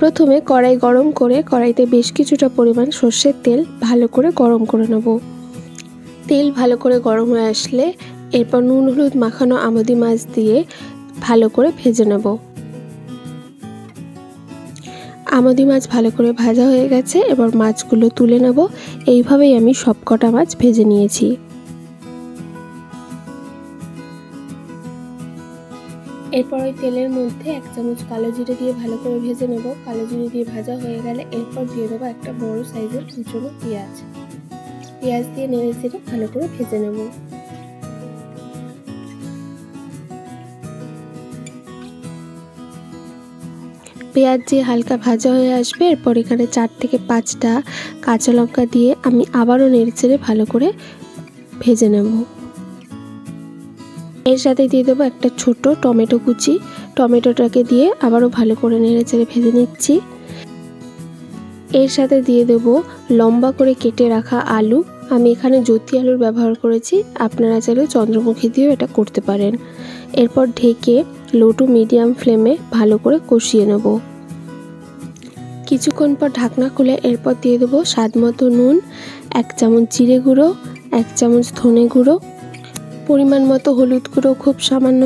প্রথমে কড়াই গরম করে কড়াইতে বেশ কিছুটা পরিমাণ সর্ষের তেল ভালো করে গরম করে নেব। তেল ভালো করে গরম হয়ে আসলে এরপর নুন হলুদ মাখানো আমুদি মাছ দিয়ে ভালো করে ভেজে নেব। আমুদি মাছ ভালো করে ভাজা হয়ে গেছে, এবার মাছগুলো তুলে নেব। এইভাবেই আমি সবকটা মাছ ভেজে নিয়েছি। এরপর ওই তেলের মধ্যে 1 চামচ কালো জিরে দিয়ে ভালো করে ভেজে নেব। কালো জিরে দিয়ে ভাজা হয়ে গেলে এরপর দিয়ে দেবো একটা বড় সাইজের কুচনো পেঁয়াজ। পেঁয়াজ দিয়ে নেড়ে চেড়ে ভালো করে ভেজে নেব। পেঁয়াজ দিয়ে হালকা ভাজা হয়ে আসবে, এরপর এখানে 4 থেকে 5টা কাঁচা লঙ্কা দিয়ে আমি আবারও নেড়ে চেড়ে ভালো করে ভেজে নেব। এর সাথে দিয়ে দেবো একটা ছোট টমেটো কুচি। টমেটোটাকে দিয়ে আবারও ভালো করে নেড়ে চেড়ে ভেজে নিচ্ছি। এর সাথে দিয়ে দেবো লম্বা করে কেটে রাখা আলু। আমি এখানে জ্যোতি আলুর ব্যবহার করেছি, আপনারা চাইলে চন্দ্রমুখী দিয়েও এটা করতে পারেন। এরপর ঢেকে লো টু মিডিয়াম ফ্লেমে ভালো করে কষিয়ে নেব। কিছুক্ষণ পর ঢাকনা খুলে এরপর দিয়ে দেবো স্বাদ মতো নুন, 1 চামচ জিরে গুঁড়ো, 1 চামচ ধনে গুঁড়ো, পরিমাণ মতো হলুদ গুঁড়ো, খুব সামান্য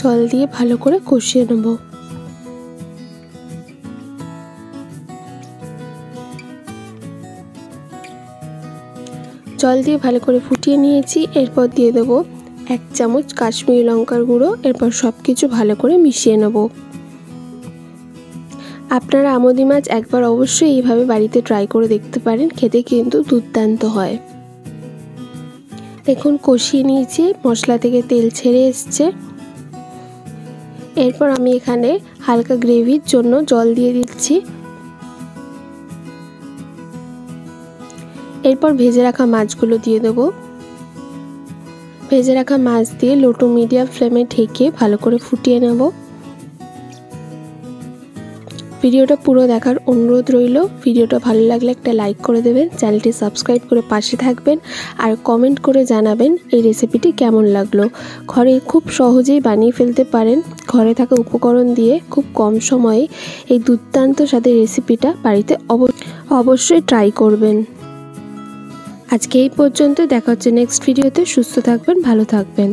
জল দিয়ে ভালো করে কষিয়ে নেব। জল দিয়ে ভালো করে ফুটিয়ে নিয়েছি। এরপর দিয়ে দেবো 1 চামচ কাশ্মীরি লঙ্কার গুঁড়ো। এরপর সব কিছু ভালো করে মিশিয়ে নেব। আপনারা আমুদি মাছ একবার অবশ্যই এইভাবে বাড়িতে ট্রাই করে দেখতে পারেন, খেতে কিন্তু দুর্দান্ত হয়। দেখুন কষিয়ে নিয়েছি, মশলা থেকে তেল ছেড়ে এসছে। এরপর আমি এখানে হালকা গ্রেভির জন্য জল দিয়ে দিচ্ছি। এরপর ভেজে রাখা মাছগুলো দিয়ে দেবো। ভেজে রাখা মাছ দিয়ে লো টু মিডিয়াম ফ্লেমে ঢেকে ভালো করে ফুটিয়ে নেব। ভিডিওটা পুরো দেখার অনুরোধ রইল। ভিডিওটা ভালো লাগলে একটা লাইক করে দেবেন, চ্যানেলটি সাবস্ক্রাইব করে পাশে থাকবেন আর কমেন্ট করে জানাবেন এই রেসিপিটি কেমন লাগলো। ঘরে খুব সহজেই বানিয়ে ফেলতে পারেন, ঘরে থাকা উপকরণ দিয়ে খুব কম সময়ে এই দুর্দান্ত স্বাদের রেসিপিটা বাড়িতে অবশ্যই ট্রাই করবেন। আজকে এই পর্যন্ত, দেখা হচ্ছে নেক্সট ভিডিওতে। সুস্থ থাকবেন, ভালো থাকবেন।